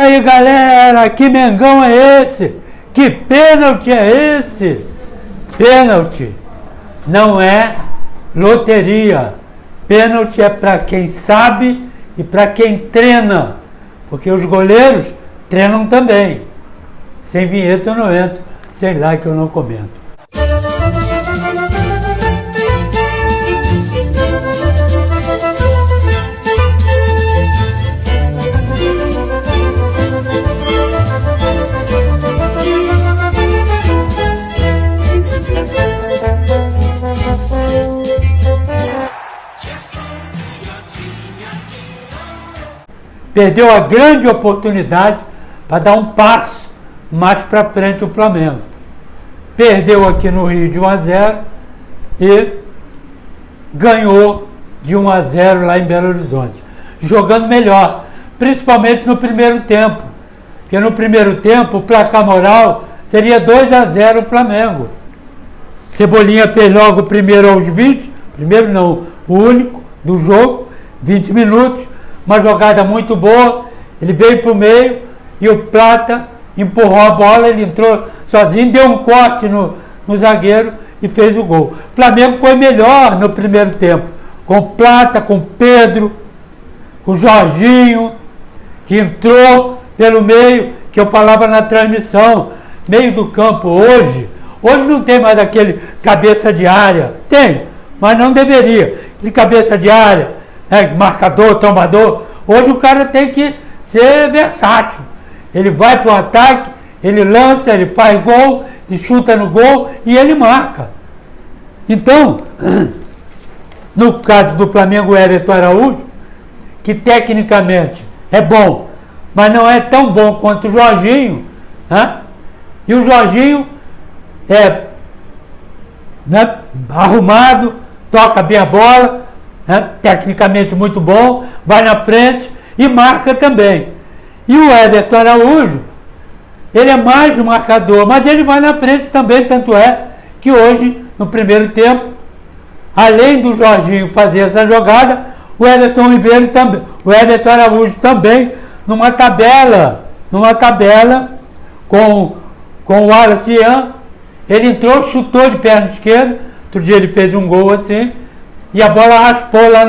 aí, galera, que Mengão é esse? Que pênalti é esse? Pênalti não é loteria. Pênalti é para quem sabe e para quem treina. Porque os goleiros treinam também. Sem vinheta eu não entro, sem like eu não comento. Perdeu a grande oportunidade para dar um passo mais para frente o Flamengo. Perdeu aqui no Rio de 1-0 e ganhou de 1-0 lá em Belo Horizonte. Jogando melhor, principalmente no primeiro tempo. Porque no primeiro tempo o placar moral seria 2-0 o Flamengo. Cebolinha fez logo o primeiro aos 20, primeiro não, o único do jogo, 20 minutos. Uma jogada muito boa, ele veio para o meio e o Plata empurrou a bola, ele entrou sozinho, deu um corte no zagueiro e fez o gol. O Flamengo foi melhor no primeiro tempo, com Plata, com Pedro, com Jorginho, que entrou pelo meio, que eu falava na transmissão, meio do campo hoje não tem mais aquele cabeça de área, tem, mas não deveria, aquele cabeça de área, marcador, tombador. Hoje o cara tem que ser versátil. Ele vai para o ataque, ele lança, ele faz gol, ele chuta no gol e ele marca. Então, no caso do Flamengo, o Everton Araújo, que tecnicamente é bom, mas não é tão bom quanto o Jorginho, né? E o Jorginho é, né, arrumado, toca bem a bola, tecnicamente muito bom, vai na frente e marca também. E o Everton Araújo, ele é mais um marcador, mas ele vai na frente também, tanto é que hoje, no primeiro tempo, além do Jorginho fazer essa jogada, o Everton Araújo também, numa tabela com o Wallace Ian, ele entrou, chutou de perna esquerda, outro dia ele fez um gol assim, e a bola raspou lá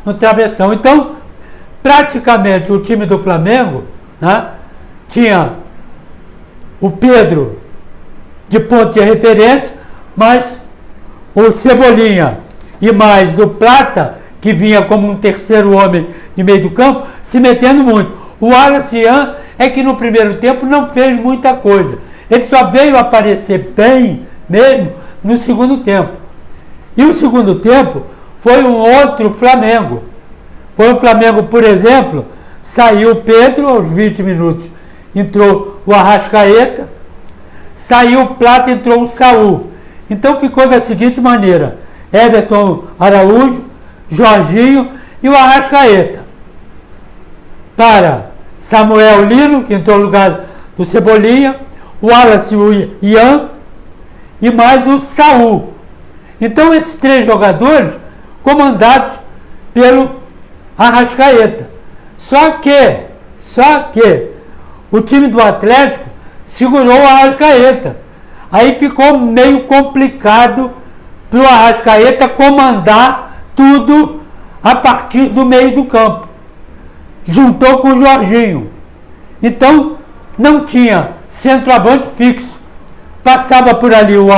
no travessão. Então, praticamente o time do Flamengo, né, tinha o Pedro de ponto de referência, mas o Cebolinha e mais o Plata, que vinha como um terceiro homem de meio do campo, se metendo muito. O Wallace Ian é que no primeiro tempo não fez muita coisa. Ele só veio aparecer bem mesmo no segundo tempo. E o segundo tempo foi um outro Flamengo. Foi um Flamengo, por exemplo, saiu o Pedro aos 20 minutos, entrou o Arrascaeta, saiu o Plata, entrou o Saul. Então ficou da seguinte maneira: Everton Araújo, Jorginho e o Arrascaeta. Para Samuel Lino, que entrou no lugar do Cebolinha, o Wallace Ian e mais o Saul. Então esses três jogadores comandados pelo Arrascaeta. Só que o time do Atlético segurou o Arrascaeta. Aí ficou meio complicado para o Arrascaeta comandar tudo a partir do meio do campo. Juntou com o Jorginho. Então não tinha centroavante fixo. Passava por ali o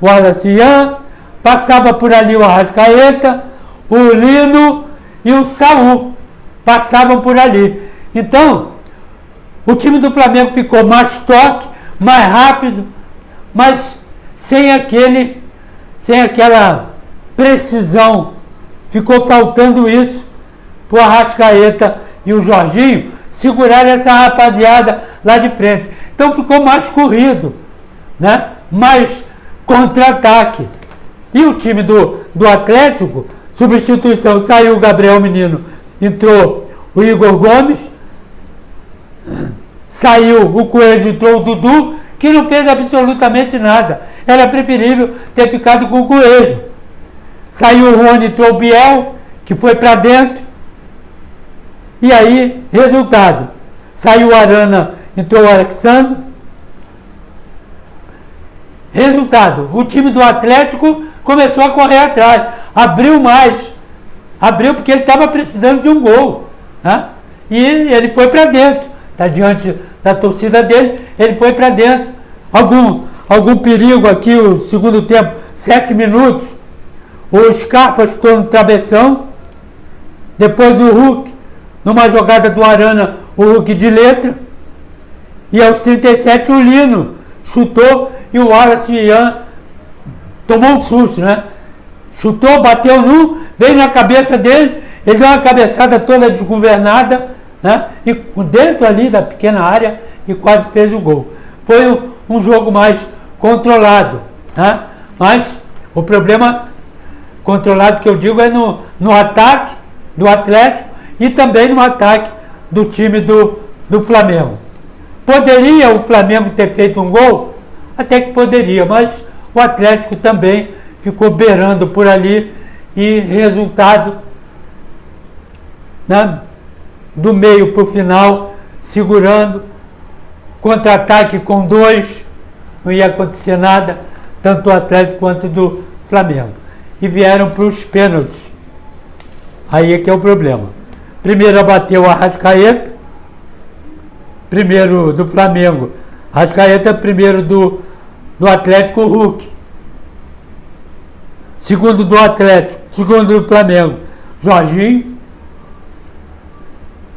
Wallace Ian, passava por ali o Arrascaeta, o Lino e o Saul. Passavam por ali. Então, o time do Flamengo ficou mais toque, mais rápido, mas sem aquela precisão. Ficou faltando isso para o Arrascaeta e o Jorginho segurar essa rapaziada lá de frente. Então ficou mais corrido, né? Mais contra-ataque. E o time do Atlético, substituição, saiu o Gabriel Menino, entrou o Igor Gomes, saiu o Coelho, entrou o Dudu, que não fez absolutamente nada. Era preferível ter ficado com o Coelho. Saiu o Rony, entrou o Biel, que foi para dentro. E aí, resultado: Saiu o Arana, entrou o Alexandre. Resultado, o time do Atlético começou a correr atrás, abriu mais, abriu porque ele estava precisando de um gol, né? E ele foi para dentro, está diante da torcida dele, ele foi para dentro. Algum perigo aqui, o segundo tempo, 7 minutos, o Scarpa estou no travessão, depois o Hulk, numa jogada do Arana, o Hulk de letra, e aos 37 o Lino chutou e o Wallace Ian tomou um susto, né? Chutou, bateu veio na cabeça dele, ele deu uma cabeçada toda desgovernada, né? E dentro ali da pequena área e quase fez o gol. Foi um jogo mais controlado, né? Mas o problema controlado que eu digo é no ataque do Atlético e também no ataque do time do Flamengo. Poderia o Flamengo ter feito um gol? Até que poderia, mas o Atlético também ficou beirando por ali e resultado, né, do meio para o final, segurando, contra-ataque com 2, não ia acontecer nada, tanto do Atlético quanto do Flamengo. E vieram para os pênaltis. Aí é que é o problema. Primeiro abateu o Arrascaeta, primeiro do Flamengo, Arrascaeta, primeiro do Atlético, o Hulk. Segundo do Atlético, segundo do Flamengo, Jorginho.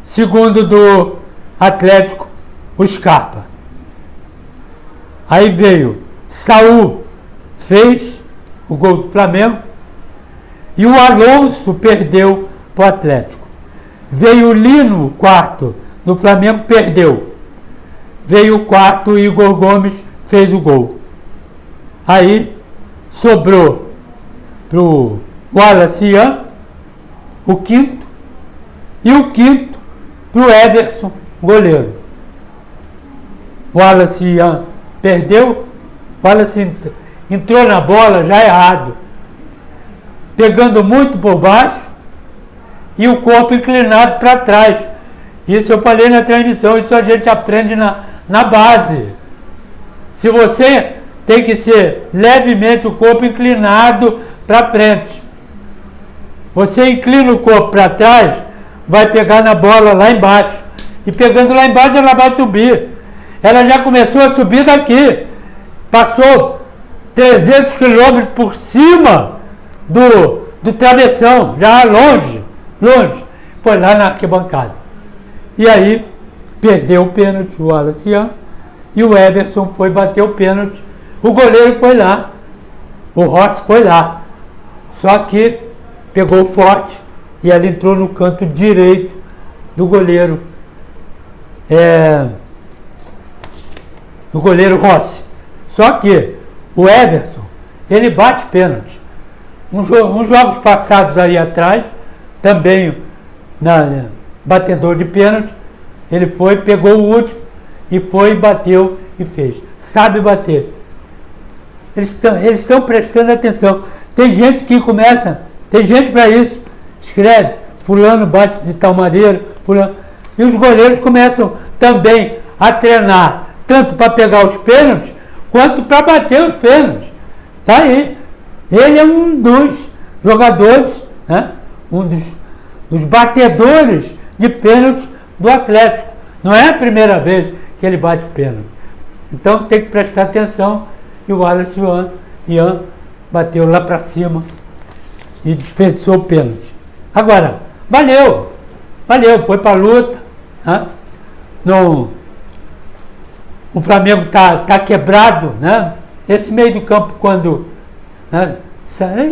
Segundo do Atlético, o Scarpa. Aí veio Saul, fez o gol do Flamengo, e o Alonso perdeu para o Atlético. Veio o Lino, quarto, do Flamengo, perdeu. Veio o quarto, o Igor Gomes, fez o gol. Aí sobrou para o Wallace Ian, o quinto, e o quinto para o Everson, goleiro. O Wallace Ian perdeu, o Wallace entrou na bola já errado, pegando muito por baixo e o corpo inclinado para trás. Isso eu falei na transmissão, isso a gente aprende na base. Se você tem que ser levemente o corpo inclinado para frente. Você inclina o corpo para trás, vai pegar na bola lá embaixo. E pegando lá embaixo ela vai subir. Ela já começou a subir daqui. Passou 300 quilômetros por cima do travessão, já longe. Foi lá na arquibancada. E aí perdeu o pênalti o Wallace Ian, e o Everson foi bater o pênalti. O goleiro foi lá, o Rossi foi lá, só que pegou forte e ela entrou no canto direito do goleiro, do goleiro Rossi. Só que o Everson, ele bate pênalti. Uns jogos passados aí atrás, também batedor de pênalti, ele foi, pegou o último e foi, bateu e fez. Sabe bater. Eles estão prestando atenção. Tem gente que começa, tem gente para isso, escreve, fulano bate de tal maneira, fulano. E os goleiros começam também a treinar, tanto para pegar os pênaltis, quanto para bater os pênaltis. Tá aí. Ele é um dos jogadores, né? Um dos batedores de pênalti do Atlético. Não é a primeira vez que ele bate pênalti. Então tem que prestar atenção. E o Wallace Ian bateu lá para cima e desperdiçou o pênalti. Agora, valeu, foi para a luta. Né? O Flamengo tá quebrado, né? Esse meio do campo, quando, né?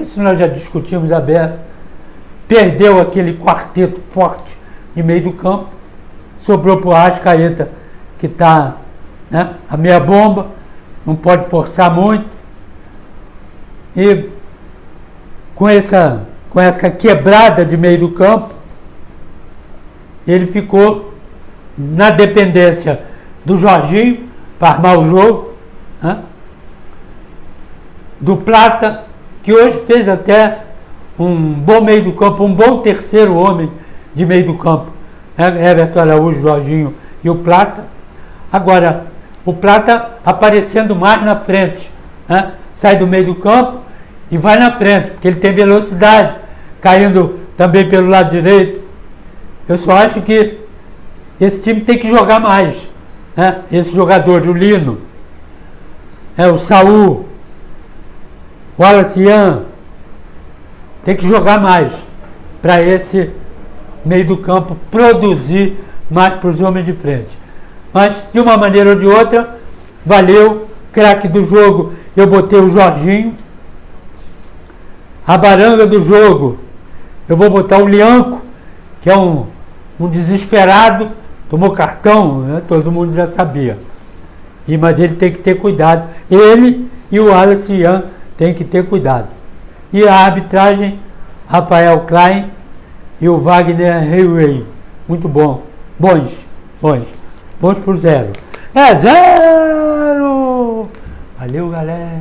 Isso nós já discutimos a beça, perdeu aquele quarteto forte de meio do campo, sobrou para o Arrascaeta, que está, né, a meia bomba, não pode forçar muito, e com essa quebrada de meio do campo, ele ficou na dependência do Jorginho para armar o jogo, né? Do Plata, que hoje fez até um bom meio do campo, um bom terceiro homem de meio do campo, né? Everton Araújo, Jorginho e o Plata. Agora, o Plata aparecendo mais na frente, né? Sai do meio do campo e vai na frente, porque ele tem velocidade, caindo também pelo lado direito. Eu só acho que esse time tem que jogar mais, né? Esse jogador, o Lino, o Saul, o Alacian, tem que jogar mais para esse meio do campo produzir mais para os homens de frente. Mas, de uma maneira ou de outra, valeu. Craque do jogo, eu botei o Jorginho. A baranga do jogo, eu vou botar o Lianco, que é um desesperado, tomou cartão, né? Todo mundo já sabia. Mas ele tem que ter cuidado. Ele e o Alacian têm que ter cuidado. E a arbitragem, Rafael Klein e o Wagner Heyway. Muito bom. Bons por 0. É 0! Valeu, galera!